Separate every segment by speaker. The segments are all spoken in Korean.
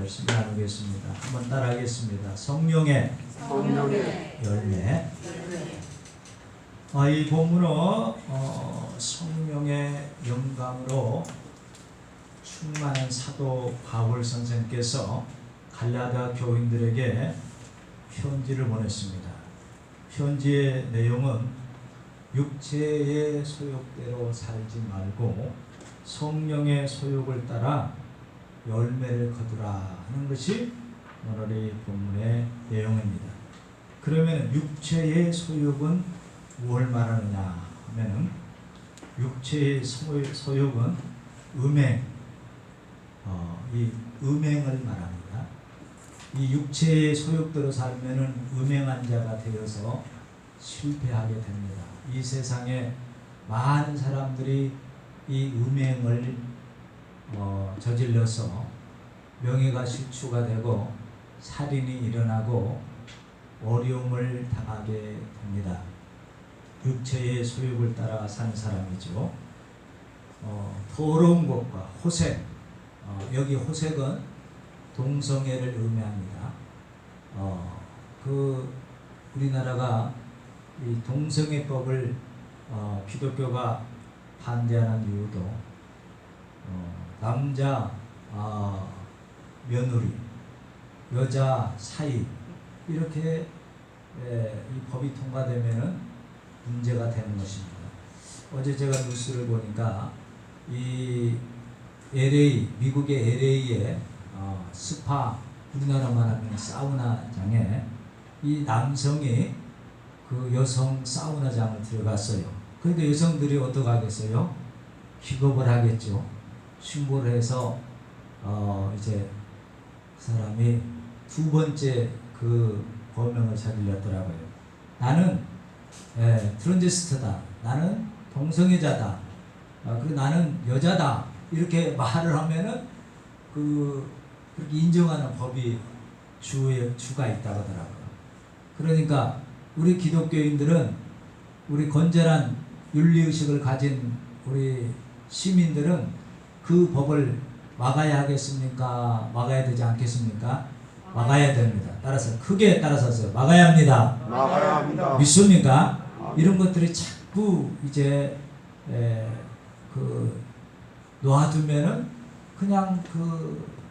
Speaker 1: 말씀 나누겠습니다. 한번 따라하겠습니다. 성령의 열매. 이 본문은 성령의 영감으로 충만한 사도 바울 선생께서 갈라디아 교인들에게 편지를 보냈습니다. 편지의 내용은 육체의 소욕대로 살지 말고 성령의 소욕을 따라 열매를 거두라 하는 것이 오늘의 본문의 내용입니다. 그러면 육체의 소욕은 무엇을 말하느냐 하면은 육체의 소욕은 음행, 이 음행을 말합니다. 이 육체의 소욕대로 살면은 음행한 자가 되어서 실패하게 됩니다. 이 세상에 많은 사람들이 이 음행을 저질러서 명예가 실추가 되고 살인이 일어나고 어려움을 당하게 됩니다. 육체의 소욕을 따라 사는 사람이죠. 더러운 것과 호색, 여기 호색은 동성애를 의미합니다. 우리나라가 이 동성애법을 기독교가 반대하는 이유도 남자 며느리, 여자 사이 이렇게 이 법이 통과되면은 문제가 되는 것입니다. 어제 제가 뉴스를 보니까 이 LA, 미국의 LA에 스파, 우리나라만 하면 사우나장에 이 남성이 그 여성 사우나장을 들어갔어요. 그러니까 여성들이 어떻게 하겠어요? 기겁을 하겠죠. 신고를 해서 이제 그 사람이 두 번째 그 범행을 저질렀더라고요. 나는 트랜스제스터다. 나는 동성애자다. 그리고 나는 여자다. 이렇게 말을 하면은 그렇게 인정하는 법이 주가 있다고 하더라고요. 그러니까 우리 기독교인들은 우리 건전한 윤리의식을 가진 우리 시민들은 그 법을 막아야 하겠습니까? 막아야 되지 않겠습니까? 막아야 됩니다. 따라서 크게 따라서서 막아야 합니다.
Speaker 2: 막아야 합니다.
Speaker 1: 믿습니까? 이런 것들이 자꾸 이제 놔두면은 그냥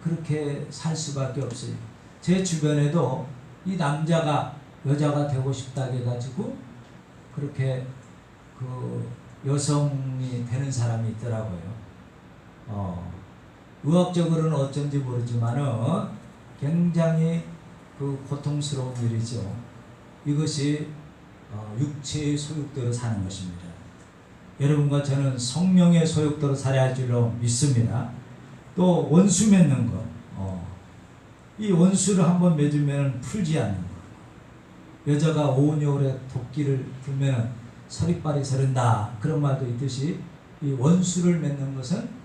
Speaker 1: 그렇게 살 수밖에 없어요. 제 주변에도 이 남자가 여자가 되고 싶다 해가지고 그렇게 여성이 되는 사람이 있더라고요. 의학적으로는 어쩐지 모르지만은 굉장히 고통스러운 일이죠. 이것이 육체의 소욕대로 사는 것입니다. 여러분과 저는 성령의 소욕대로 살아야 할 줄로 믿습니다. 또 원수 맺는 것, 이 원수를 한번 맺으면 풀지 않는 것. 여자가 오녀울에 도끼를 들면 서리빨이 서른다 그런 말도 있듯이 이 원수를 맺는 것은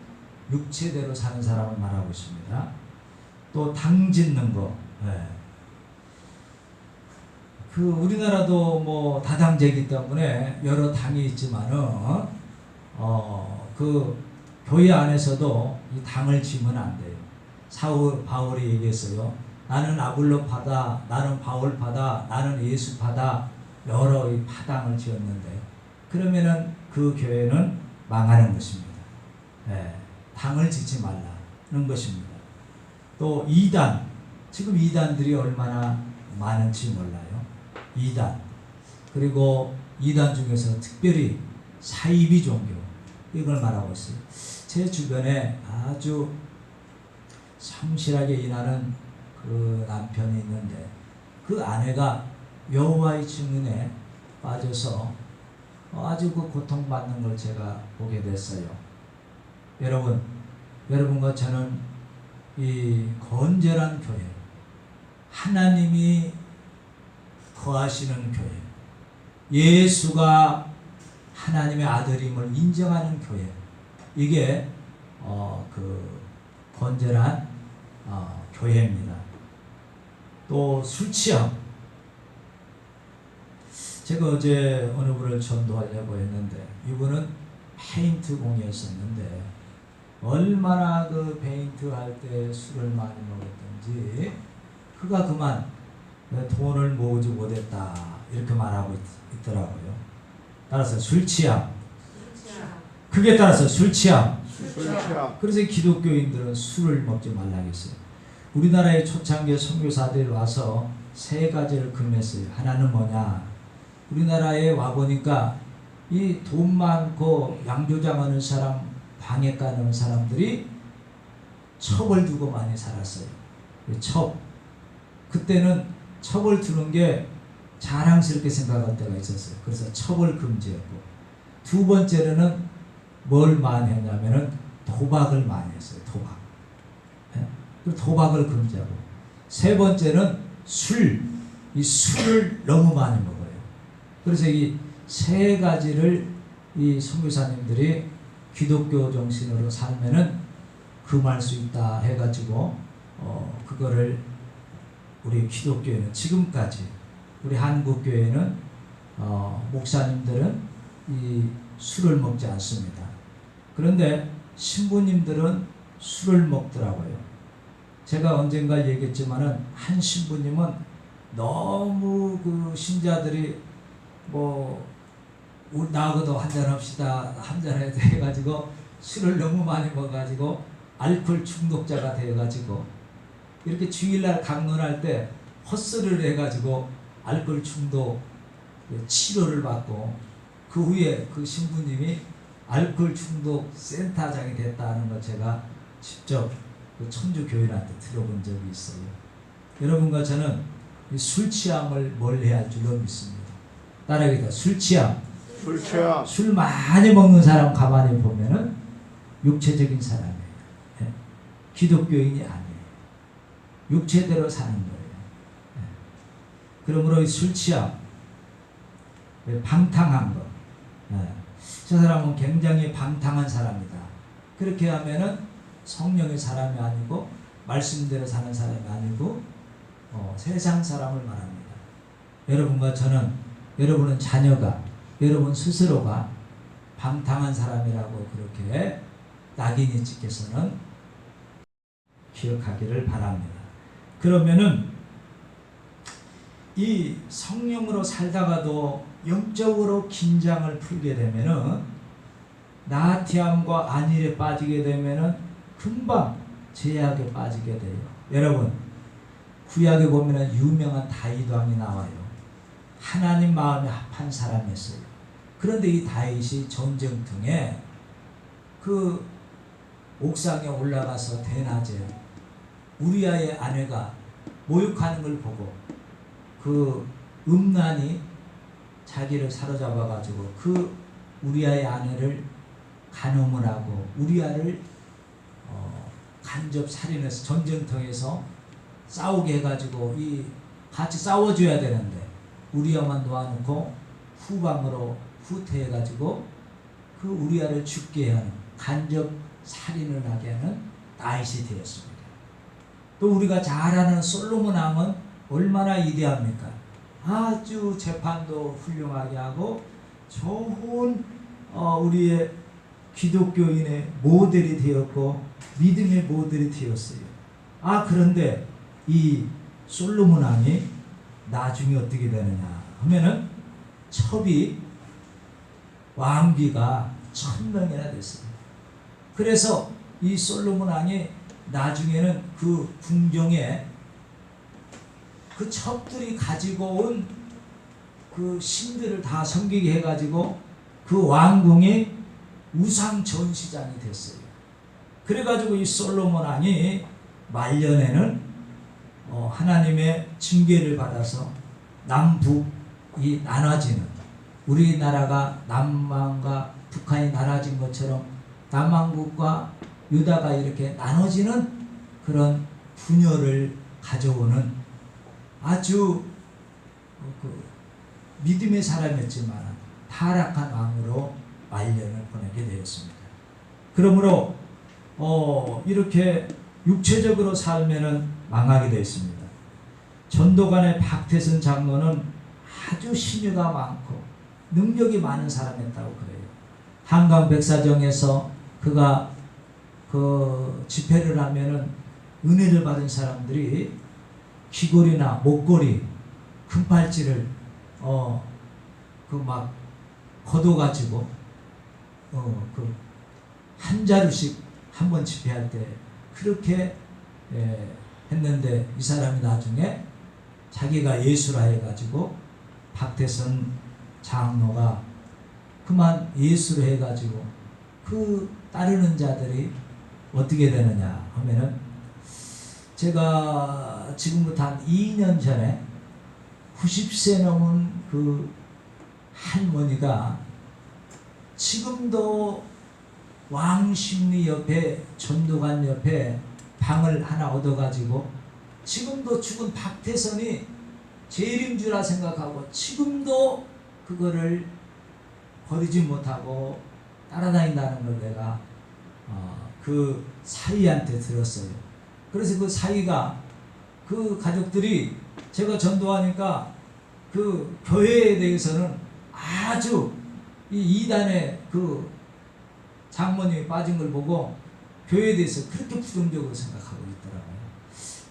Speaker 1: 육체대로 사는 사람을 말하고 있습니다. 또 당 짓는 거. 우리나라도 뭐 다당제이기 때문에 여러 당이 있지만은 교회 안에서도 이 당을 지면 안 돼요. 바울이 얘기했어요. 나는 아볼로파다, 나는 바울파다, 나는 예수파다, 여러 이 파당을 지었는데 그러면은 그 교회는 망하는 것입니다. 당을 짓지 말라는 것입니다. 또 이단, 지금 이단들이 얼마나 많은지 몰라요. 이단, 그리고 이단 중에서 특별히 사이비 종교, 이걸 말하고 있어요. 제 주변에 아주 성실하게 일하는 그 남편이 있는데 그 아내가 여호와의 증인에 빠져서 아주 고통받는 걸 제가 보게 됐어요. 여러분과 저는 이 건전한 교회, 하나님이 거하시는 교회, 예수가 하나님의 아들임을 인정하는 교회, 이게 건전한 교회입니다. 또 술 취함, 제가 어제 어느 분을 전도하려고 했는데 이분은 페인트 공이었었는데 얼마나 그 페인트 할 때 술을 많이 먹었던지 그가 그만 돈을 모으지 못했다 이렇게 말하고 있더라고요. 따라서 술 취함. 그게 따라서 술 취함. 그래서 기독교인들은 술을 먹지 말라겠어요. 우리나라의 초창기 선교사들이 와서 세 가지를 금했어요. 하나는 뭐냐? 우리나라에 와보니까 이 돈 많고 양조장하는 사람, 방해가 하는 사람들이 첩을 두고 많이 살았어요. 첩. 그때는 첩을 두는 게 자랑스럽게 생각할 때가 있었어요. 그래서 첩을 금지했고, 두 번째로는 뭘 많이 했냐면은 도박을 많이 했어요. 도박. 그 도박을 금지하고, 세 번째는 이 술을 너무 많이 먹어요. 그래서 이 세 가지를 이 선교사님들이 기독교 정신으로 살면은 금할 수 있다 해가지고 그거를 우리 기독교회는 지금까지 우리 한국교회는 목사님들은 이 술을 먹지 않습니다. 그런데 신부님들은 술을 먹더라고요. 제가 언젠가 얘기했지만은 한 신부님은 너무 그 신자들이 나하고도 한잔합시다, 한잔해야 돼가지고 술을 너무 많이 먹어가지고 알코올 중독자가 돼가지고 이렇게 주일날 강론할 때 헛소리를 해가지고 알코올 중독 치료를 받고 그 후에 그 신부님이 알코올 중독 센터장이 됐다는 걸 제가 직접 그 천주 교인한테 들어본 적이 있어요. 여러분과 저는 이 술 취함을 멀리해야 할 줄로 믿습니다. 따라하기다. 술 취함. 술 많이 먹는 사람 가만히 보면은 육체적인 사람이에요. 네. 기독교인이 아니에요. 육체대로 사는 거예요. 네. 그러므로 이 술 취함, 방탕한 것. 네. 저 사람은 굉장히 방탕한 사람이다. 그렇게 하면은 성령의 사람이 아니고 말씀대로 사는 사람이 아니고 세상 사람을 말합니다. 여러분과 저는, 여러분은 자녀가, 여러분 스스로가 방탕한 사람이라고 그렇게 낙인이님께서는 기억하기를 바랍니다. 그러면은 이 성령으로 살다가도 영적으로 긴장을 풀게 되면은 나티함과 안일에 빠지게 되면은 금방 죄악에 빠지게 돼요. 여러분 구약에 보면은 유명한 다윗 왕이 나와요. 하나님 마음에 합한 사람이었어요. 그런데 이 다윗이 전쟁통에 그 옥상에 올라가서 대낮에 우리아의 아내가 모욕하는 걸 보고 그 음란이 자기를 사로잡아가지고 그 우리아의 아내를 간음을 하고 우리아를 간접 살인해서 전쟁터에서 싸우게 해가지고 같이 싸워줘야 되는데 우리아만 놓아놓고 후방으로 후퇴해가지고 그 우리아를 죽게 하는 간접 살인을 하게 하는 다윗이 되었습니다. 또 우리가 잘 아는 솔로몬 왕은 얼마나 위대합니까? 아주 재판도 훌륭하게 하고 좋은 우리의 기독교인의 모델이 되었고 믿음의 모델이 되었어요. 그런데 이 솔로몬 왕이 나중에 어떻게 되느냐 하면은 첩이 왕비가 1000명이나 됐어요. 그래서 이 솔로몬 왕이 나중에는 그 궁정에 그 첩들이 가지고 온 그 신들을 다 섬기게 해가지고 그 왕궁이 우상 전시장이 됐어요. 그래가지고 이 솔로몬 왕이 말년에는 하나님의 징계를 받아서 남북이 나눠지는, 우리나라가 남한과 북한이 나눠진 것처럼 남한국과 유다가 이렇게 나눠지는 그런 분열을 가져오는 아주 믿음의 사람이었지만 타락한 왕으로 말년을 보내게 되었습니다. 그러므로 이렇게 육체적으로 살면은 망하게 되었습니다. 전도관의 박태선 장로는 아주 신유가 많고 능력이 많은 사람이었다고 그래요. 한강 백사정에서 그가 그 집회를 하면은 은혜를 받은 사람들이 귀걸이나 목걸이, 금팔찌를 그 막 걷어가지고 그 한 자루씩 한 번 집회할 때 그렇게 했는데, 이 사람이 나중에 자기가 예수라 해가지고 박태선 장로가 그만 예수로 해가지고 그 따르는 자들이 어떻게 되느냐 하면은, 제가 지금부터 한 2년 전에 90세 넘은 그 할머니가 지금도 왕십리 옆에, 전도관 옆에 방을 하나 얻어가지고 지금도 죽은 박태선이 재림인 줄 생각하고 지금도 그거를 버리지 못하고 따라다닌다는 걸 내가 그 사위한테 들었어요. 그래서 그 사위가, 그 가족들이 제가 전도하니까 그 교회에 대해서는 아주 이 이단의 그 장모님이 빠진 걸 보고 교회에 대해서 그렇게 부정적으로 생각하고 있더라고요.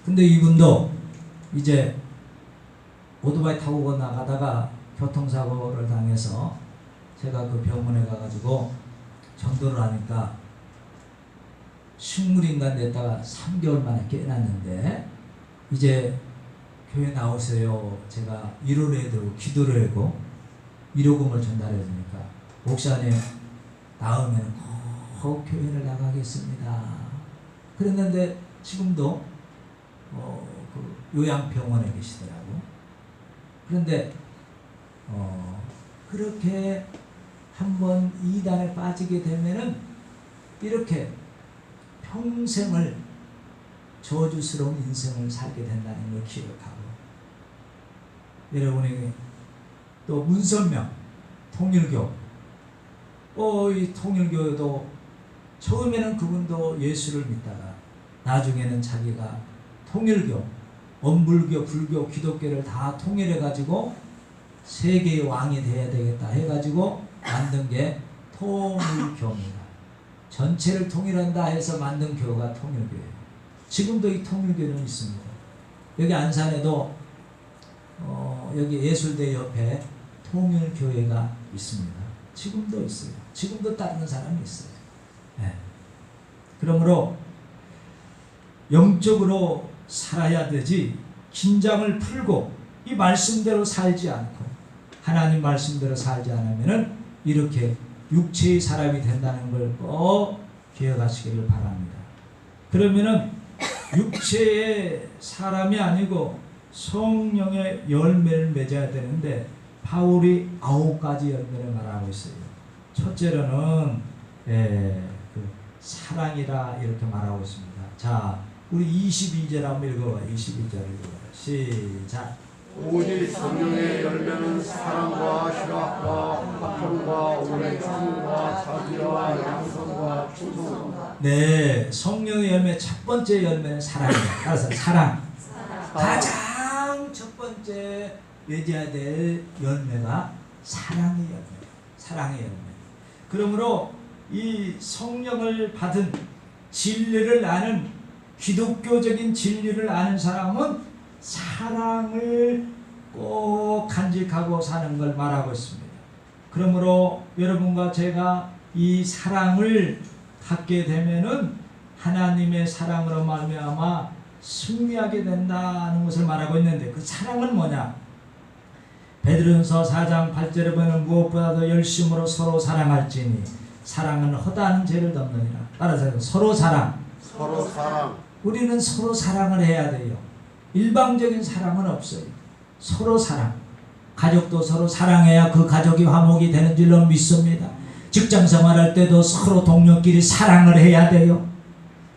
Speaker 1: 근데 이분도 이제 오토바이 타고 나가다가 교통사고를 당해서 제가 그 병원에 가가지고 전도를 하니까 식물인간 됐다가 3개월 만에 깨어났는데, 이제 교회 나오세요. 제가 1월에 들고 기도를 하고 위로금을 전달해 주니까, 목사님 나오면 꼭 교회를 나가겠습니다. 그랬는데 지금도 그 요양병원에 계시더라고. 그런데 그렇게 한번 이단에 빠지게 되면은 이렇게 평생을 저주스러운 인생을 살게 된다는 걸 기억하고, 여러분에게 또 문선명 통일교, 이 통일교도 처음에는 그분도 예수를 믿다가 나중에는 자기가 통일교, 원불교, 불교, 기독교를 다 통일해 가지고 세계의 왕이 돼야 되겠다 해가지고 만든 게 통일교입니다. 전체를 통일한다 해서 만든 교가 통일교예요. 지금도 이 통일교는 있습니다. 여기 안산에도 여기 예술대 옆에 통일교회가 있습니다. 지금도 있어요. 지금도 따르는 사람이 있어요. 네. 그러므로 영적으로 살아야 되지, 긴장을 풀고 이 말씀대로 살지 않고 하나님 말씀대로 살지 않으면은 이렇게 육체의 사람이 된다는 걸 꼭 기억하시기를 바랍니다. 그러면은 육체의 사람이 아니고 성령의 열매를 맺어야 되는데, 바울이 9가지 열매를 말하고 있어요. 첫째로는 그 사랑이라 이렇게 말하고 있습니다. 자, 우리 22절 한번 읽어봐. 22절 읽어봐. 시작.
Speaker 2: 오직 성령의 열매는 사랑과 희락과 화평과 오래 참음과 자비와 양선과 충성.
Speaker 1: 네, 성령의 열매 첫 번째 열매는 사랑이에요. 따라서 사랑. 가장 첫 번째 맺어야 될 열매가 사랑의 열매. 사랑의 열매. 그러므로 이 성령을 받은 진리를 아는, 기독교적인 진리를 아는 사람은 사랑을 꼭 간직하고 사는 걸 말하고 있습니다. 그러므로 여러분과 제가 이 사랑을 갖게 되면은 하나님의 사랑으로 말미암아 승리하게 된다는 것을 말하고 있는데, 그 사랑은 뭐냐? 베드로전서 4장 8절에 보면 무엇보다도 열심으로 서로 사랑할지니 사랑은 허다한 죄를 덮느니라. 따라서 서로 사랑.
Speaker 2: 서로 사랑.
Speaker 1: 우리는 서로 사랑을 해야 돼요. 일방적인 사랑은 없어요. 서로 사랑. 가족도 서로 사랑해야 그 가족이 화목이 되는 줄로 믿습니다. 직장 생활할 때도 서로 동료끼리 사랑을 해야 돼요.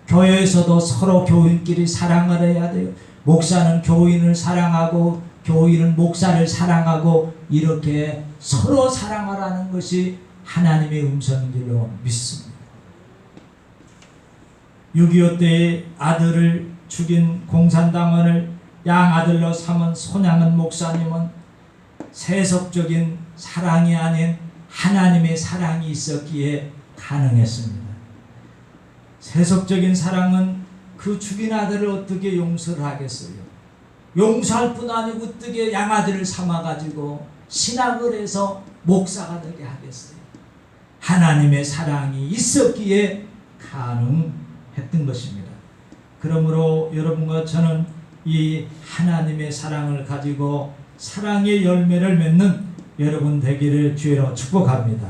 Speaker 1: 교회에서도 서로 교인끼리 사랑을 해야 돼요. 목사는 교인을 사랑하고 교인은 목사를 사랑하고 이렇게 서로 사랑하라는 것이 하나님의 음성인 줄로 믿습니다. 6.25 때에 아들을 죽인 공산당원을 양아들로 삼은 손양은 목사님은 세속적인 사랑이 아닌 하나님의 사랑이 있었기에 가능했습니다. 세속적인 사랑은 그 죽인 아들을 어떻게 용서를 하겠어요? 용서할 뿐 아니고 어떻게 양아들을 삼아가지고 신학을 해서 목사가 되게 하겠어요? 하나님의 사랑이 있었기에 가능했던 것입니다. 그러므로 여러분과 저는 이 하나님의 사랑을 가지고 사랑의 열매를 맺는 여러분 되기를 주의로 축복합니다.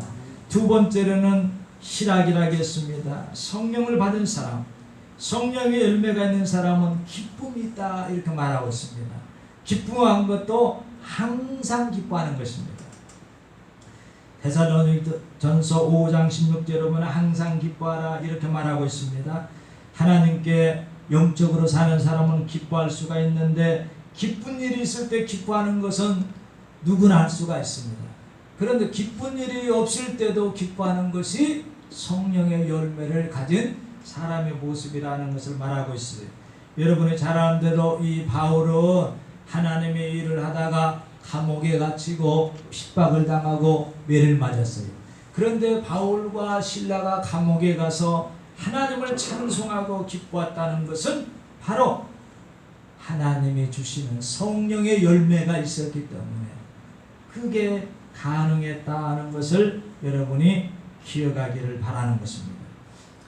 Speaker 1: 두 번째로는 희락이라겠습니다. 성령을 받은 사람, 성령의 열매가 있는 사람은 기쁨이 있다 이렇게 말하고 있습니다. 기쁨한 것도 항상 기뻐하는 것입니다. 데살로니가전서 5장 16절에 보면 항상 기뻐하라 이렇게 말하고 있습니다. 하나님께 영적으로 사는 사람은 기뻐할 수가 있는데 기쁜 일이 있을 때 기뻐하는 것은 누구나 할 수가 있습니다. 그런데 기쁜 일이 없을 때도 기뻐하는 것이 성령의 열매를 가진 사람의 모습이라는 것을 말하고 있어요. 여러분이 잘 아는 대로 이 바울은 하나님의 일을 하다가 감옥에 갇히고 핍박을 당하고 매를 맞았어요. 그런데 바울과 실라가 감옥에 가서 하나님을 찬송하고 기뻐했다는 것은 바로 하나님이 주시는 성령의 열매가 있었기 때문에 그게 가능했다는 것을 여러분이 기억하기를 바라는 것입니다.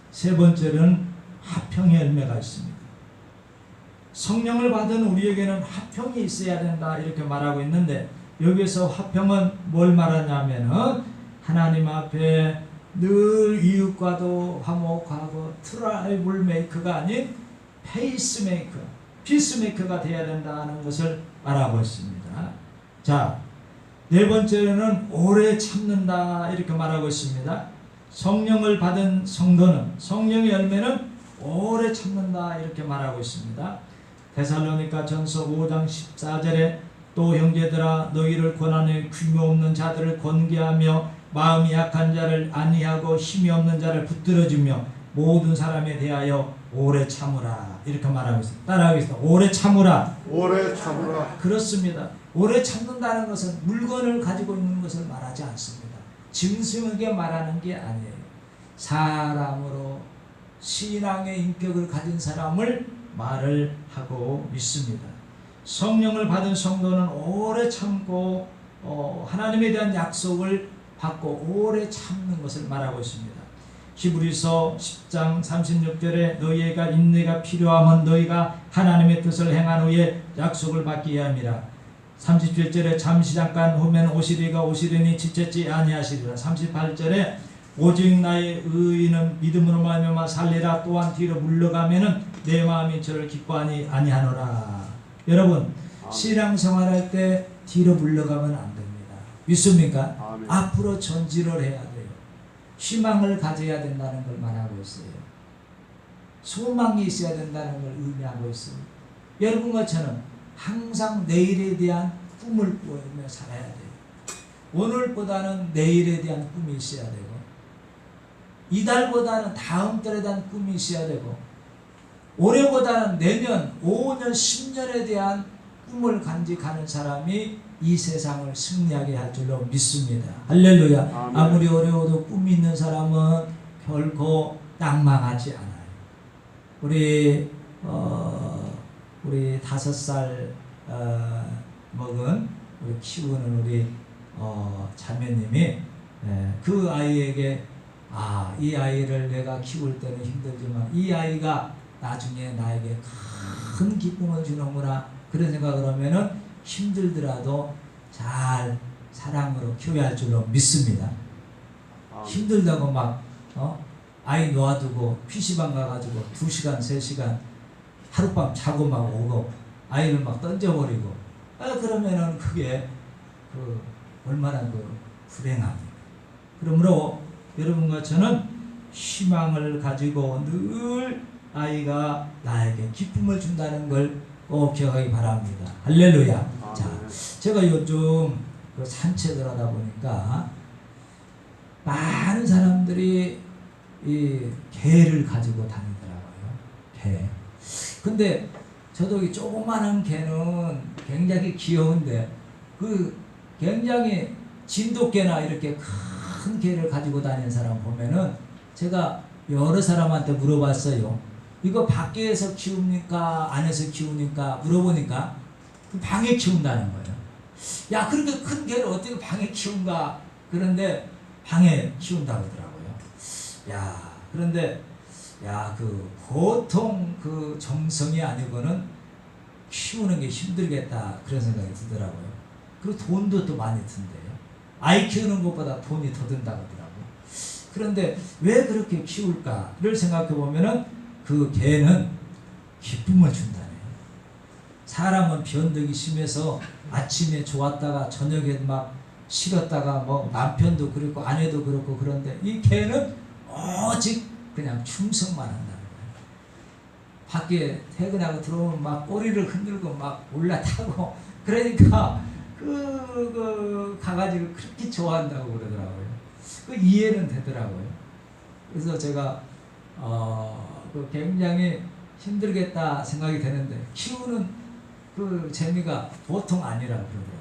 Speaker 1: 세 번째는 화평의 열매가 있습니다. 성령을 받은 우리에게는 화평이 있어야 된다 이렇게 말하고 있는데 여기서 화평은 뭘 말하냐면은 하나님 앞에 늘 이웃과도 화목하고 트러블 메이커가 아닌 페이스메이커, 피스메이커가 되어야 된다는 것을 말하고 있습니다. 자, 네 번째로는 오래 참는다 이렇게 말하고 있습니다. 성령을 받은 성도는 성령의 열매는 오래 참는다 이렇게 말하고 있습니다. 데살로니가전서 5장 14절에 또 형제들아 너희를 권하는 규모 없는 자들을 권계하며 마음이 약한 자를 안위하고 힘이 없는 자를 붙들어주며 모든 사람에 대하여 오래 참으라 이렇게 말하고 있습니다. 따라하겠습니다. 오래 참으라.
Speaker 2: 오래 참으라.
Speaker 1: 그렇습니다. 오래 참는다는 것은 물건을 가지고 있는 것을 말하지 않습니다. 짐승에게 말하는 게 아니에요. 사람으로 신앙의 인격을 가진 사람을 말을 하고 있습니다. 성령을 받은 성도는 오래 참고 하나님에 대한 약속을 받고 오래 참는 것을 말하고 있습니다. 히브리서 10장 36절에 너희가 인내가 필요하면 너희가 하나님의 뜻을 행한 후에 약속을 받게 함이라. 37절에 잠시 잠깐 후면 오시리니 지체지 아니하시리라. 38절에 오직 나의 의인은 믿음으로 말미암아 살리라. 또한 뒤로 물러가면은 내 마음이 저를 기뻐하니 아니하노라. 여러분 신앙생활할 때 뒤로 물러가면 안 됩니다. 믿습니까?
Speaker 2: 아멘.
Speaker 1: 앞으로 전진을 해야 돼요. 희망을 가져야 된다는 걸 말하고 있어요. 소망이 있어야 된다는 걸 의미하고 있어요. 여러분과 저는 항상 내일에 대한 꿈을 꾸며 살아야 돼요. 오늘보다는 내일에 대한 꿈이 있어야 되고 이달보다는 다음 달에 대한 꿈이 있어야 되고 올해보다는 내년, 5년, 10년에 대한 꿈을 간직하는 사람이 이 세상을 승리하게 할 줄로 믿습니다. 할렐루야.
Speaker 2: 아멘.
Speaker 1: 아무리 어려워도 꿈이 있는 사람은 결코 낙망하지 않아요. 우리 5살 먹은 우리 키우는 우리 자매님이 그 아이에게 이 아이를 내가 키울 때는 힘들지만 이 아이가 나중에 나에게 큰 기쁨을 주는구나 그런 생각을 하면은 힘들더라도 잘 사랑으로 키워야 할 줄로 믿습니다. 힘들다고 막 아이 놓아두고 PC방 가가지고 2시간 3시간 하룻밤 자고 막 오고 아이를 막 던져버리고 그러면은 그게 얼마나 불행합니까. 그러므로 여러분과 저는 희망을 가지고 늘 아이가 나에게 기쁨을 준다는 걸 꼭 기억하기 바랍니다. 할렐루야. 자, 제가 요즘 산책을 하다 보니까 많은 사람들이 이 개를 가지고 다니더라고요. 개. 근데 저도 이 조그마한 개는 굉장히 귀여운데 굉장히 진돗개나 이렇게 큰 개를 가지고 다니는 사람 보면은 제가 여러 사람한테 물어봤어요. 이거 밖에서 키웁니까? 안에서 키우니까? 물어보니까 방에 키운다는 거예요. 야, 그렇게 큰 개를 어떻게 방에 키운가? 그런데 방에 키운다고 하더라고요. 야, 그런데 그 보통 그 정성이 아니고는 키우는 게 힘들겠다 그런 생각이 들더라고요. 그리고 돈도 또 많이 든대요. 아이 키우는 것보다 돈이 더 든다고 하더라고요. 그런데 왜 그렇게 키울까를 생각해 보면은 그 개는 기쁨을 준다네요. 사람은 변덕이 심해서 아침에 좋았다가 저녁에 막 싫었다가 뭐 남편도 그렇고 아내도 그렇고 그런데 이 개는 오직 그냥 충성만 한다는 거예요. 밖에 퇴근하고 들어오면 막 꼬리를 흔들고 막 올라타고 그러니까 그 강아지를 그렇게 좋아한다고 그러더라고요. 그 이해는 되더라고요. 그래서 제가 그 굉장히 힘들겠다 생각이 되는데 키우는 그 재미가 보통 아니라 그러더라고요.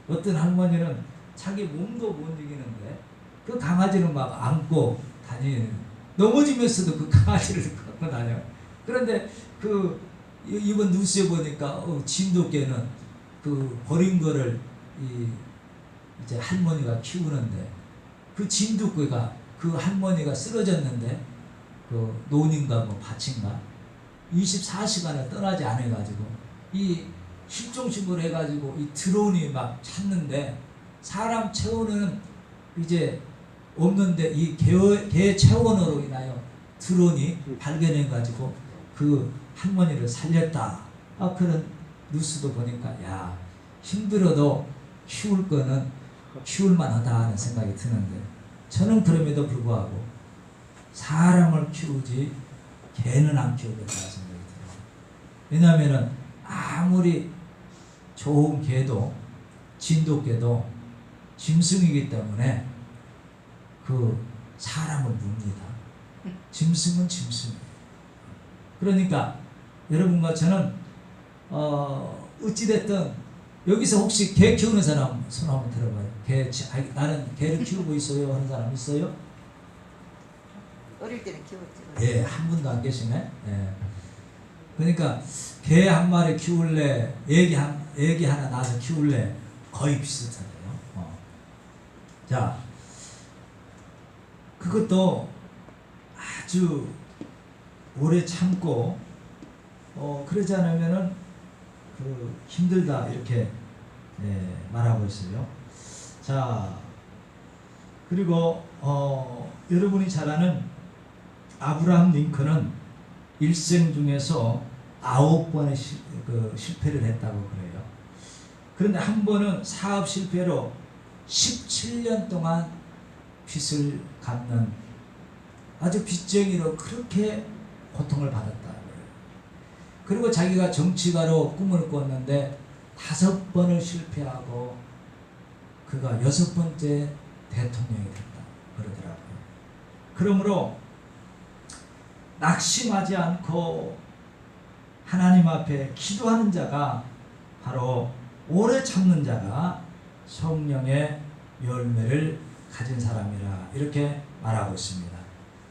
Speaker 1: 어떤 할머니는 자기 몸도 못 이기는데 그 강아지는 막 안고 다니는, 넘어지면서도 그 강아지를 갖고 다녀요. 그런데 그 이번 뉴스에 보니까 진돗개는 그 버린 거를 이제 할머니가 키우는데 그 진돗개가 그 할머니가 쓰러졌는데 그 논인가 뭐 밭인가 24시간을 떠나지 않아가지고 이 실종신고를 해가지고 이 드론이 막 찾는데 사람 체온은 이제 없는데 이 개 체온으로 인하여 드론이 발견해가지고 그 할머니를 살렸다. 그런 뉴스도 보니까 야, 힘들어도 키울 거는 키울만하다 하는 생각이 드는데 저는 그럼에도 불구하고 사람을 키우지 개는 안 키우겠다 생각이 들어요. 왜냐하면 아무리 좋은 개도 진돗개도 짐승이기 때문에 그 사람을 뭅니다. 짐승은 짐승이에요. 그러니까 여러분과 저는 어찌됐든 여기서 혹시 개 키우는 사람 손 한번 들어봐요. 나는 개를 키우고 있어요 하는 사람 있어요?
Speaker 3: 어릴 때는 키웠지.
Speaker 1: 예, 한 분도 안 계시네. 예. 그러니까 개 한 마리 키울래, 애기 하나 낳아서 키울래 거의 비슷하대요. 자, 그것도 아주 오래 참고 그러지 않으면은 그 힘들다 이렇게 말하고 있어요. 자, 그리고 여러분이 잘 아는 아브라함 링컨은 일생 중에서 9번의 실패를 했다고 그래요. 그런데 한 번은 사업 실패로 17년 동안 빚을 갚는 아주 빚쟁이로 그렇게 고통을 받았다. 그리고 자기가 정치가로 꿈을 꿨는데 5번을 실패하고 그가 6번째 대통령이 됐다 그러더라고요. 그러므로 낙심하지 않고 하나님 앞에 기도하는 자가 바로 오래 참는 자가 성령의 열매를 가진 사람이라 이렇게 말하고 있습니다.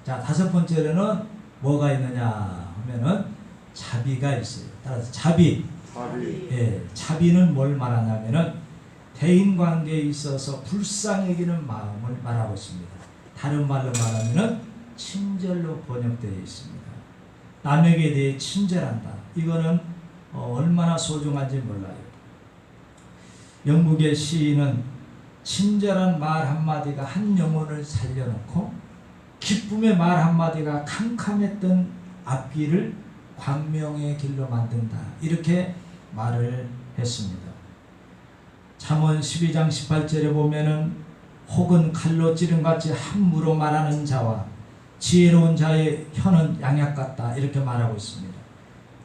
Speaker 1: 자, 5번째로는 뭐가 있느냐 하면은 자비가 있어요. 따라서 자비. 예, 자비는 뭘 말하냐면은 대인관계에 있어서 불쌍히 여기는 마음을 말하고 있습니다. 다른 말로 말하면은 친절로 번역되어 있습니다. 남에게 대해 친절한다. 이거는 얼마나 소중한지 몰라요. 영국의 시인은 친절한 말 한마디가 한 영혼을 살려놓고 기쁨의 말 한마디가 캄캄했던 앞길을 광명의 길로 만든다. 이렇게 말을 했습니다. 잠언 12장 18절에 보면은 혹은 칼로 찌른같이 함부로 말하는 자와 지혜로운 자의 혀는 양약 같다. 이렇게 말하고 있습니다.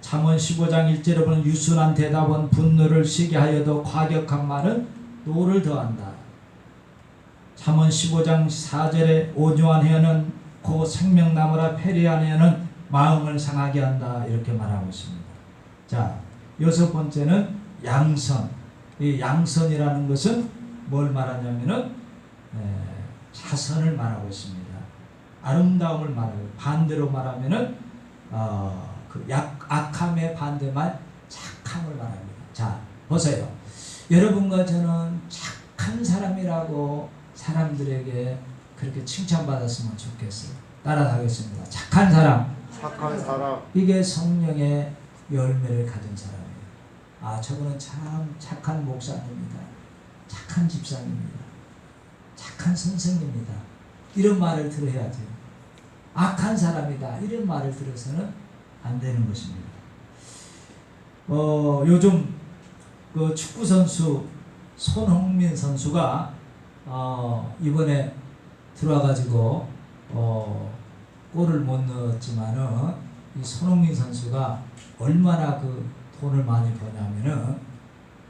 Speaker 1: 잠언 15장 1절에 보면 유순한 대답은 분노를 쉬게 하여도 과격한 말은 노를 더한다. 잠언 15장 4절에 온유한 혀는 고 생명나무라 패리한 혀는 마음을 상하게 한다. 이렇게 말하고 있습니다. 자, 6번째는 양선. 이 양선이라는 것은 뭘 말하냐면은 자선을 말하고 있습니다. 아름다움을 말하고, 반대로 말하면은 악함의 반대말 착함을 말합니다. 자, 보세요. 여러분과 저는 착한 사람이라고 사람들에게 그렇게 칭찬받았으면 좋겠어요. 따라가겠습니다. 착한 사람.
Speaker 2: 착한 사람.
Speaker 1: 이게 성령의 열매를 가진 사람이에요. 아, 저분은 참 착한 목사님입니다. 착한 집사님입니다. 착한 선생님입니다. 이런 말을 들어야 돼요. 악한 사람이다. 이런 말을 들어서는 안 되는 것입니다. 요즘 그 축구 선수 손흥민 선수가 이번에 들어와가지고 골을 못 넣었지만은 이 손흥민 선수가 얼마나 그 돈을 많이 버냐면은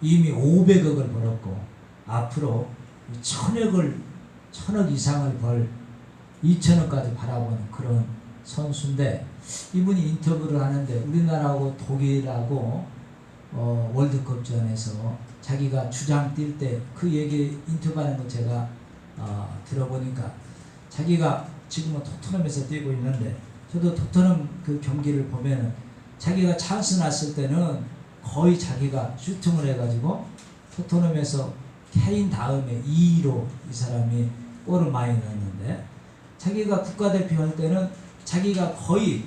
Speaker 1: 이미 500억을 벌었고 앞으로 1000억 이상을 벌 2000억까지 바라보는 그런 선수인데, 이분이 인터뷰를 하는데 우리나라하고 독일하고 월드컵전에서 자기가 주장 뛸 때 그 얘기 인터뷰하는 거 제가 들어보니까 자기가 지금은 토트넘에서 뛰고 있는데, 저도 토트넘 그 경기를 보면은 자기가 찬스 났을 때는 거의 자기가 슈팅을 해가지고 토트넘에서 케인 다음에 2위로 이 사람이 골을 많이 넣었는데, 자기가 국가대표 할 때는 자기가 거의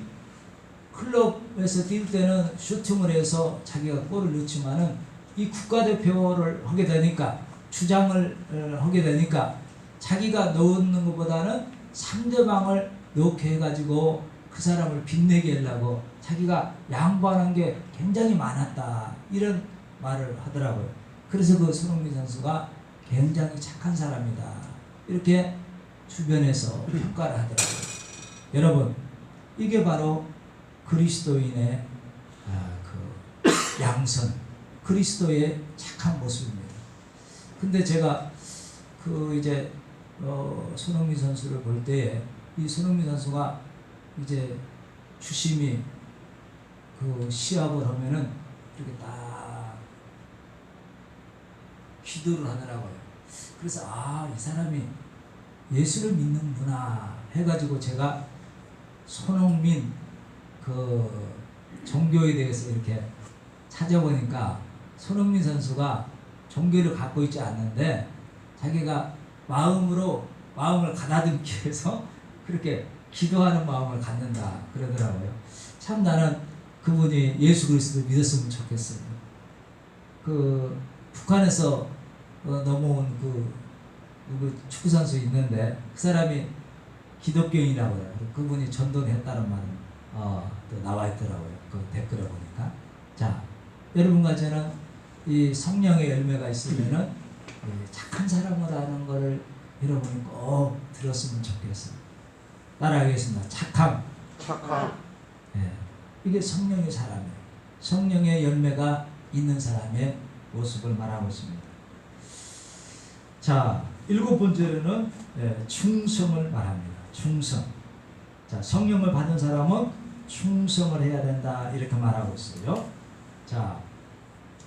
Speaker 1: 클럽에서 뛸 때는 슈팅을 해서 자기가 골을 넣지만은 이 국가대표를 하게 되니까, 주장을 하게 되니까 자기가 넣는 것보다는 상대방을 넣게 해가지고 그 사람을 빛내게 하려고 자기가 양보하는 게 굉장히 많았다, 이런 말을 하더라고요. 그래서 그 손흥민 선수가 굉장히 착한 사람이다, 이렇게 주변에서 평가를 하더라고요. 여러분, 이게 바로 그리스도인의 그 양선, 그리스도의 착한 모습입니다. 근데 제가 그 이제 손흥민 선수를 볼 때에 이 손흥민 선수가 이제 주심이 그 시합을 하면은 이렇게 딱 기도를 하더라고요. 그래서 이 사람이 예수를 믿는구나 해가지고 제가 손흥민 그 종교에 대해서 이렇게 찾아보니까 손흥민 선수가 종교를 갖고 있지 않는데 자기가 마음을 가다듬기 위해서 그렇게 기도하는 마음을 갖는다 그러더라고요. 참 나는 그분이 예수 그리스도를 믿었으면 좋겠어요. 그 북한에서 넘어온 그 축구 선수 있는데 그 사람이 기독교인이라고 해요. 그분이 전도했다는 말은 또 나와 있더라고요. 그 댓글에 보니까. 자, 여러분과 저는 이 성령의 열매가 있으면은 착한 사람을 하는 것을 여러분이 꼭 들었으면 좋겠어요. 따라하겠습니다. 착함. 예, 이게 성령의 사람이에요. 성령의 열매가 있는 사람의 모습을 말하고 있습니다. 자, 7번째로는 충성을 말합니다. 충성. 자, 성령을 받은 사람은 충성을 해야 된다, 이렇게 말하고 있어요. 자,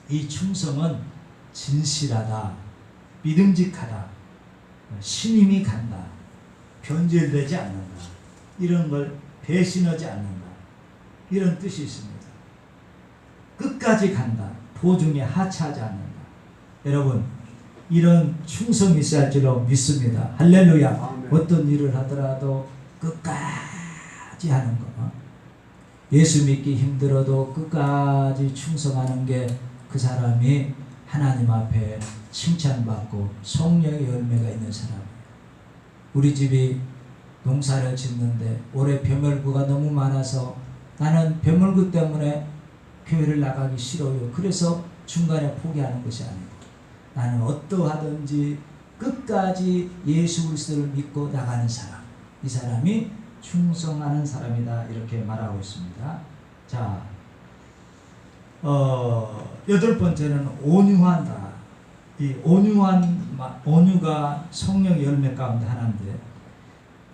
Speaker 1: 이 충성은 진실하다, 믿음직하다, 신임이 간다, 변절되지 않는다, 이런 걸 배신하지 않는다, 이런 뜻이 있습니다. 끝까지 간다, 도중에 하차하지 않는다. 여러분, 이런 충성이 있어야 할 줄로 믿습니다. 할렐루야.
Speaker 2: 아멘.
Speaker 1: 어떤 일을 하더라도 끝까지 하는 거. 예수 믿기 힘들어도 끝까지 충성하는 게 그 사람이 하나님 앞에 칭찬받고 성령의 열매가 있는 사람이에요. 우리 집이 농사를 짓는데 올해 벼멸구가 너무 많아서 나는 벼멸구 때문에 교회를 나가기 싫어요. 그래서 중간에 포기하는 것이 아니고 나는 어떠하든지 끝까지 예수 그리스도를 믿고 나가는 사람, 이 사람이 충성하는 사람이다, 이렇게 말하고 있습니다. 자, 8번째는 온유하다. 이 온유가 성령 열매 가운데 하나인데,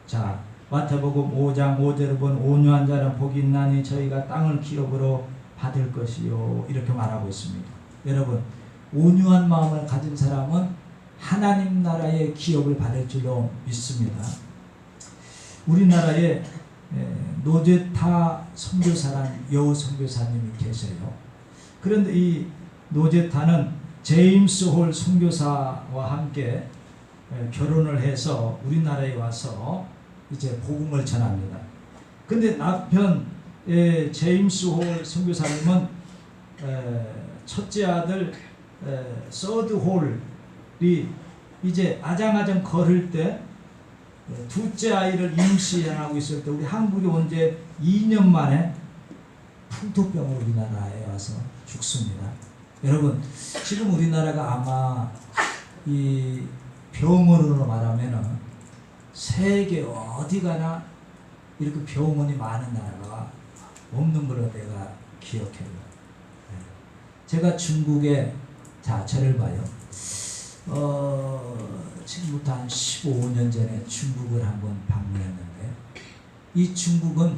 Speaker 1: 자, 마태복음 5장 5절을 본 온유한 자는 복이 있나니 저희가 땅을 기업으로 받을 것이요, 이렇게 말하고 있습니다. 여러분, 온유한 마음을 가진 사람은 하나님 나라의 기업을 받을 줄로 믿습니다. 우리나라에 노제타 선교사라는 여우 선교사님이 계세요. 그런데 이 노제타는 제임스 홀 선교사와 함께 결혼을 해서 우리나라에 와서 이제 복음을 전합니다. 근데 남편 제임스 홀 선교사님은 첫째 아들 서드 홀이 이제 아장아장 걸을 때 둘째 아이를 임신하고 있을 때 우리 한국에 온 지 2년 만에 풍토병으로 우리나라에 와서 죽습니다. 여러분, 지금 우리나라가 아마 이 병원으로 말하면은 세계 어디 가나 이렇게 병원이 많은 나라가 없는 걸로 내가 기억해요. 제가 중국에, 자, 저를 봐요. 지금부터 한 15년 전에 중국을 한번 방문했는데, 이 중국은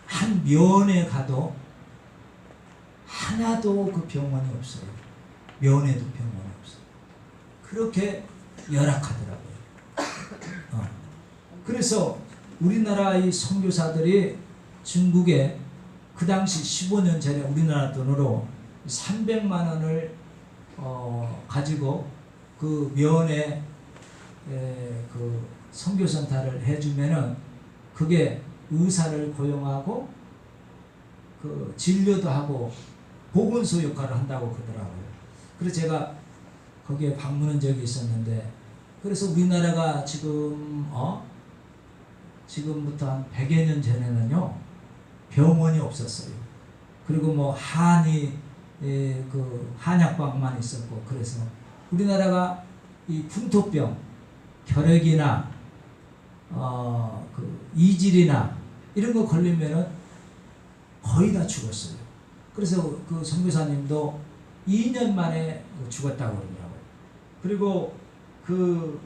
Speaker 1: 한 면에 가도 하나도 그 병원이 없어요. 면에도 병원이 없어요. 그렇게 열악하더라고요. 그래서 우리나라 이 선교사들이 중국에 그 당시 15년 전에 우리나라 돈으로 300만 원을 가지고 그 면에 그 선교센터를 해주면은 그게 의사를 고용하고 그 진료도 하고 보건소 역할을 한다고 그러더라고요. 그래서 제가 거기에 방문한 적이 있었는데, 그래서 우리나라가 지금부터 한 100여 년 전에는요 병원이 없었어요. 그리고 뭐 그 한약방만 있었고, 그래서 우리나라가 이 풍토병, 결핵이나 그 이질이나 이런 거 걸리면은 거의 다 죽었어요. 그래서 그 선교사님도 2년 만에 죽었다고 그러더라고요. 그리고 그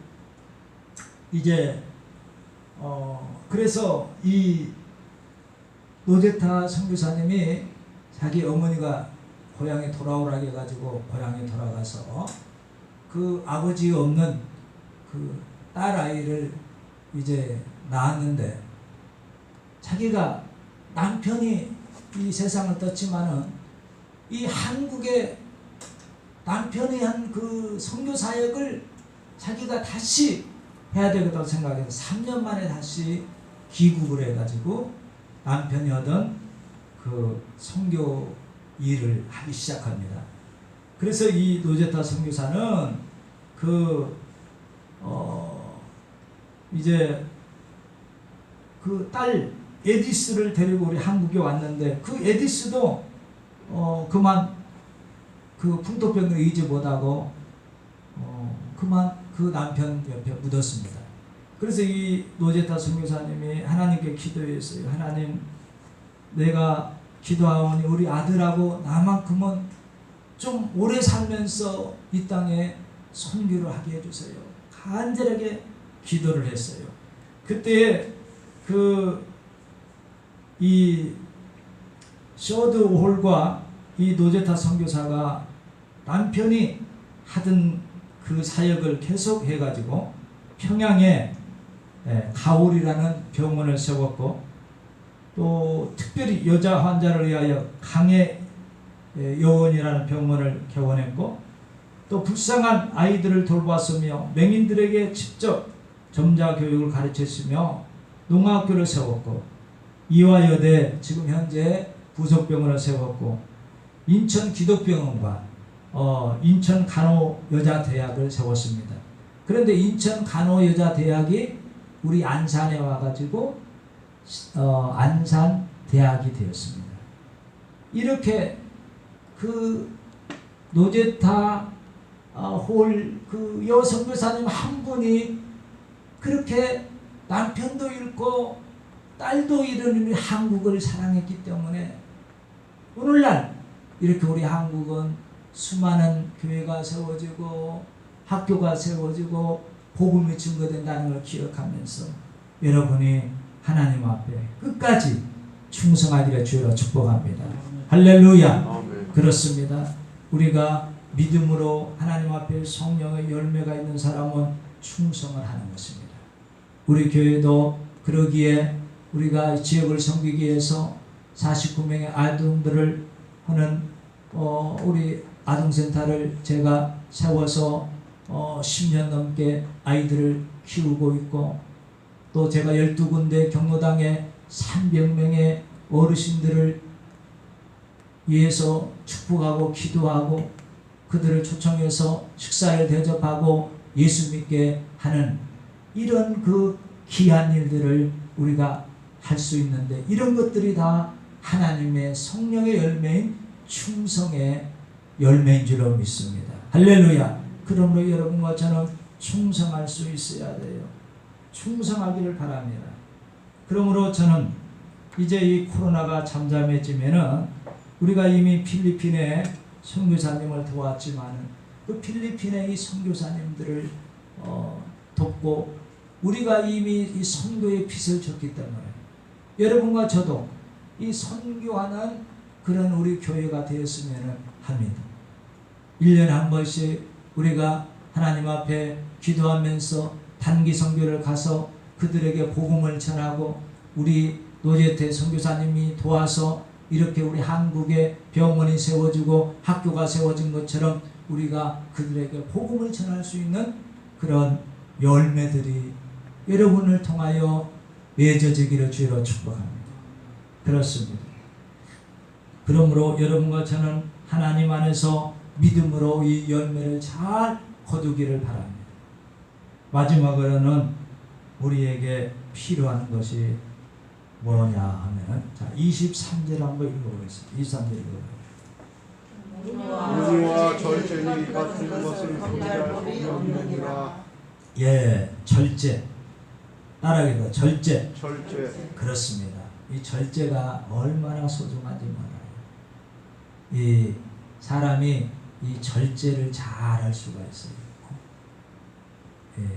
Speaker 1: 이제 그래서 이 노제타 선교사님이 자기 어머니가 고향에 돌아오라고 해가지고 고향에 돌아가서 그 아버지 없는 그 딸 아이를 이제 낳았는데, 자기가 남편이 이 세상을 떴지만은 이 한국에 남편이 한 그 선교 사역을 자기가 다시 해야 되겠다고 생각해서 3년 만에 다시 귀국을 해가지고 남편이 하던 그 선교 일을 하기 시작합니다. 그래서 이 노제타 선교사는 이제 그 딸 에디스를 데리고 우리 한국에 왔는데, 그 에디스도 그만 그 풍토병을 의지 못하고 그만 그 남편 옆에 묻었습니다. 그래서 이 노제타 선교사님이 하나님께 기도했어요. 하나님, 내가 기도하오니 우리 아들하고 나만큼은 좀 오래 살면서 이 땅에 선교를 하게 해주세요. 간절하게 기도를 했어요. 그때 이 쇼드 홀과 이 노제타 선교사가 남편이 하던 그 사역을 계속 해가지고 평양에 가올이라는 병원을 세웠고, 또 특별히 여자 환자를 위하여 강해 요원이라는 병원을 개원했고, 또 불쌍한 아이들을 돌봤으며 맹인들에게 직접 점자 교육을 가르쳤으며 농학교를 세웠고, 이화여대 지금 현재 부속병원을 세웠고, 인천 기독병원과 인천 간호여자대학을 세웠습니다. 그런데 인천 간호여자대학이 우리 안산에 와가지고 안산대학이 되었습니다. 이렇게 그 노제타 홀 그 여선교사님 한 분이 그렇게 남편도 잃고 딸도 잃은 한국을 사랑했기 때문에 오늘날 이렇게 우리 한국은 수많은 교회가 세워지고 학교가 세워지고 복음이 증거된다는 걸 기억하면서 여러분이 하나님 앞에 끝까지 충성하기를 주여 축복합니다. 할렐루야.
Speaker 2: 아멘.
Speaker 1: 그렇습니다. 우리가 믿음으로 하나님 앞에 성령의 열매가 있는 사람은 충성을 하는 것입니다. 우리 교회도 그러기에 우리가 지역을 섬기기 위해서 49명의 아동들을 하는 우리 아동센터를 제가 세워서 10년 넘게 아이들을 키우고 있고, 또 제가 12군데 경로당에 300명의 어르신들을 위해서 축복하고 기도하고 그들을 초청해서 식사를 대접하고 예수 믿게 하는 이런 그 귀한 일들을 우리가 할 수 있는데, 이런 것들이 다 하나님의 성령의 열매인 충성의 열매인 줄로 믿습니다. 할렐루야. 그러므로 여러분과 저는 충성할 수 있어야 돼요. 충성하기를 바랍니다. 그러므로 저는 이제 이 코로나가 잠잠해지면은 우리가 이미 필리핀에 선교사님을 도왔지만은 그 필리핀의 이 선교사님들을 돕고 우리가 이미 이 선교의 빚을 졌기 때문에 여러분과 저도 이 선교하는 그런 우리 교회가 되었으면 합니다. 1년에 한 번씩 우리가 하나님 앞에 기도하면서 단기 선교를 가서 그들에게 복음을 전하고, 우리 노재태 선교사님이 도와서 이렇게 우리 한국에 병원이 세워지고 학교가 세워진 것처럼 우리가 그들에게 복음을 전할 수 있는 그런 열매들이 여러분을 통하여 맺어지기를 주로 축복합니다. 그렇습니다. 그러므로 여러분과 저는 하나님 안에서 믿음으로 이 열매를 잘 거두기를 바랍니다. 마지막으로는 우리에게 필요한 것이 뭐냐 하면, 자 23절 한번 읽어보겠습니다. 23절 읽어보겠습니다.
Speaker 2: 문의와 절제니 같은 것을 통제할 법이 없느니라.
Speaker 1: 예, 절제. 따라하겠다. 절제.
Speaker 2: 절제.
Speaker 1: 그렇습니다. 이 절제가 얼마나 소중한지 몰라요. 이 사람이 이 절제를 잘 할 수가 있어요. 예,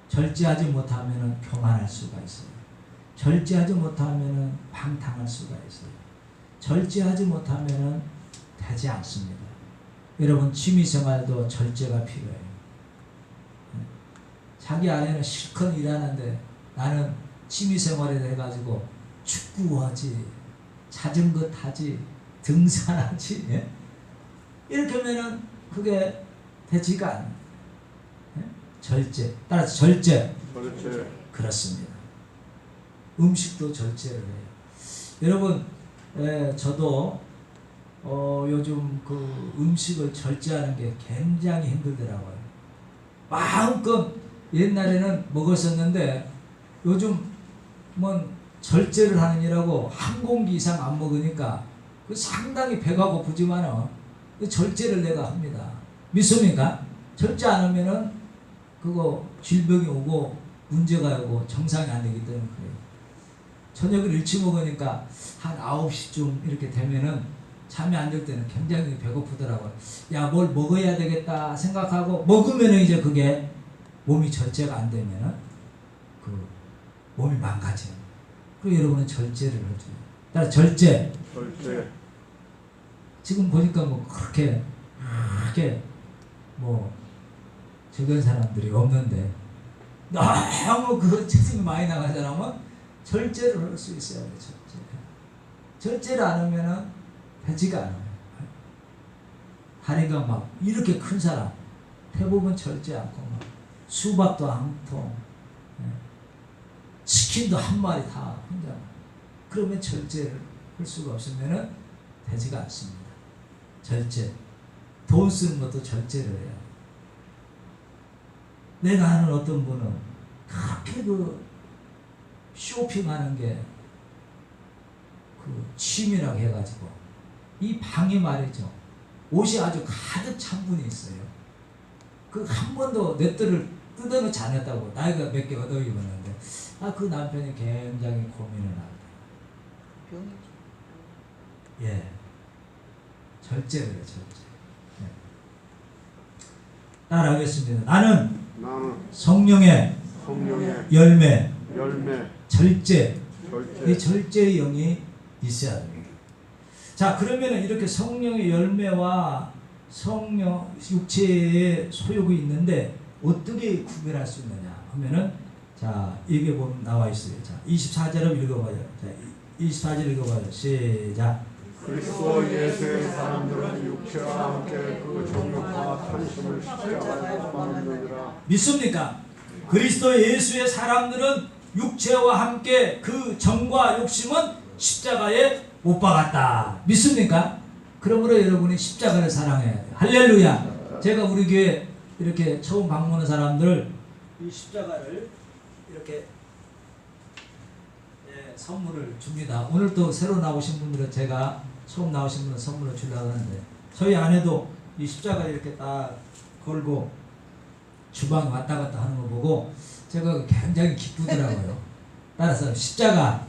Speaker 1: 절제하지 못하면 교만할 수가 있어요. 절제하지 못하면 방탕할 수가 있어요. 절제하지 못하면 되지 않습니다. 여러분 취미생활도 절제가 필요해요. 자기 아내는 실컷 일하는데 나는 취미생활에 해가지고 축구하지, 자전거 타지, 등산하지, 예? 이렇게 하면은 그게 되지가 않아요. 예? 절제. 따라서 절제.
Speaker 2: 절제.
Speaker 1: 그렇습니다. 음식도 절제를 해요. 여러분, 저도 요즘 그 음식을 절제하는 게 굉장히 힘들더라고요. 마음껏 옛날에는 먹었었는데 요즘 뭐 절제를 하느니라고 한 공기 이상 안 먹으니까 그 상당히 배가 고프지만은 그 절제를 내가 합니다. 믿습니까? 절제 안 하면은 그거 질병이 오고 문제가 오고 정상이 안 되기 때문에 그래요. 저녁을 일찍 먹으니까 한 9시쯤 이렇게 되면은 잠이 안 들 때는 굉장히 배고프더라고요. 야, 뭘 먹어야 되겠다 생각하고 먹으면은 이제 그게 몸이 절제가 안 되면은 그 몸이 망가져요. 그리고 여러분은 절제를 해줘요. 따라 절제.
Speaker 2: 절제.
Speaker 1: 지금 보니까 뭐 그렇게 뭐 적은 사람들이 없는데 너무 그 체중이 많이 나간 사람은 절제를 할 수 있어야 돼요. 절제를 안 하면은 되지가 않아요. 다리가 막 이렇게 큰 사람 대부분 절제 않고 막 수박도 한 통, 치킨도 한 마리 다 혼자. 그러면 절제를 할 수가 없으면은 되지가 않습니다. 절제. 돈 쓰는 것도 절제를 해요. 내가 아는 어떤 분은 그렇게 그 쇼핑하는 게 그 취미라고 해가지고 이 방이 말이죠. 옷이 아주 가득 찬 분이 있어요. 그 한 번도 내 뜰을 뜯어놓지 않았다고. 나이가 몇 개 얻어 입었는데 그 남편이 굉장히 고민을 합니다.
Speaker 3: 병이죠.
Speaker 1: 예, 절제를 해요. 절제. 예. 따라하겠습니다. 나는 성령의 열매, 절제. 이 절제의 영이 있어야 됩니다. 자, 그러면 이렇게 성령의 열매와 성령 육체의 소욕이 있는데 어떻게 구별할 수 있느냐 하면은 자, 이게 보면 나와 있어요. 자, 24절을 읽어봐요. 자, 24절 읽어봐요. 시작.
Speaker 2: 그리스도 예수의 사람들은 육체와 함께 그 정욕과 탐심을 십자가에 못 박느니라.
Speaker 1: 믿습니까? 그리스도 예수의 사람들은 육체와 함께 그 정과 욕심은 십자가에 못 박았다. 믿습니까? 그러므로 여러분이 십자가를 사랑해야 돼요. 할렐루야. 제가 우리 교회 이렇게 처음 방문한 사람들 이 십자가를 이렇게 선물을 줍니다. 오늘 또 새로 나오신 분들은 제가 처음 나오신 분은 선물을 주려고 하는데 저희 아내도 이 십자가 이렇게 딱 걸고 주방에 왔다 갔다 하는 거 보고 제가 굉장히 기쁘더라고요. 따라서 십자가.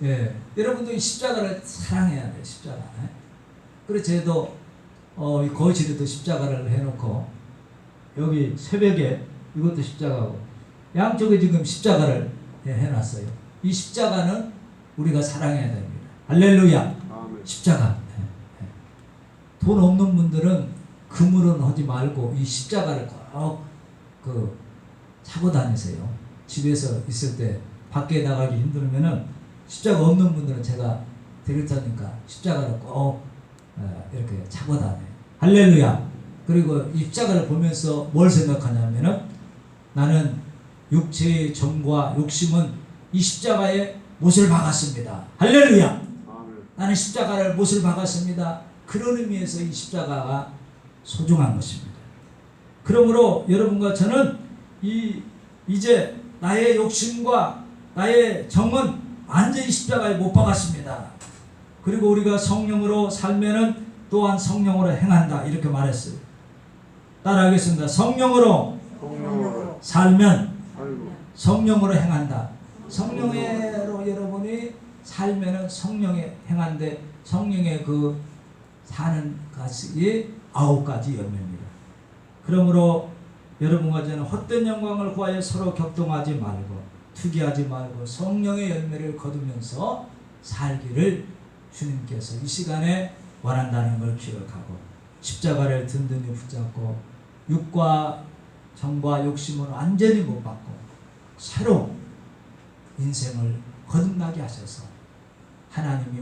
Speaker 1: 예, 여러분도 이 십자가를 사랑해야 돼요. 십자가. 그래서 저도 이 거실에도 십자가를 해놓고 여기 새벽에 이것도 십자가고 양쪽에 지금 십자가를 해놨어요. 이 십자가는 우리가 사랑해야 됩니다. 할렐루야.
Speaker 2: 아멘.
Speaker 1: 십자가. 돈 없는 분들은 금으로는 하지 말고 이 십자가를 꼭 차고 다니세요. 집에서 있을 때 밖에 나가기 힘들면은 십자가 없는 분들은 제가 드릴 테니까 십자가를 꼭 이렇게 차고 다녀요. 할렐루야. 그리고 이 십자가를 보면서 뭘 생각하냐면은 나는 육체의 정과 욕심은 이 십자가에 못을 박았습니다. 할렐루야.
Speaker 2: 아멘.
Speaker 1: 나는 십자가를 못을 박았습니다. 그런 의미에서 이 십자가가 소중한 것입니다. 그러므로 여러분과 저는 이제 나의 욕심과 나의 정은 완전히 십자가에 못 박았습니다. 그리고 우리가 성령으로 살면은 또한 성령으로 행한다 이렇게 말했어요. 따라하겠습니다. 성령으로 살면 성령으로 행한다. 성령으로 여러분이 살면은 성령에 행한데 성령의 그 사는 것이 9가지 열매입니다. 그러므로 여러분과 저는 헛된 영광을 구하여 서로 격동하지 말고 투기하지 말고 성령의 열매를 거두면서 살기를 주님께서 이 시간에 원한다는 걸 기억하고 십자가를 든든히 붙잡고 육과 정과 욕심을 완전히 못 받고 새로 인생을 거듭나게 하셔서 하나님이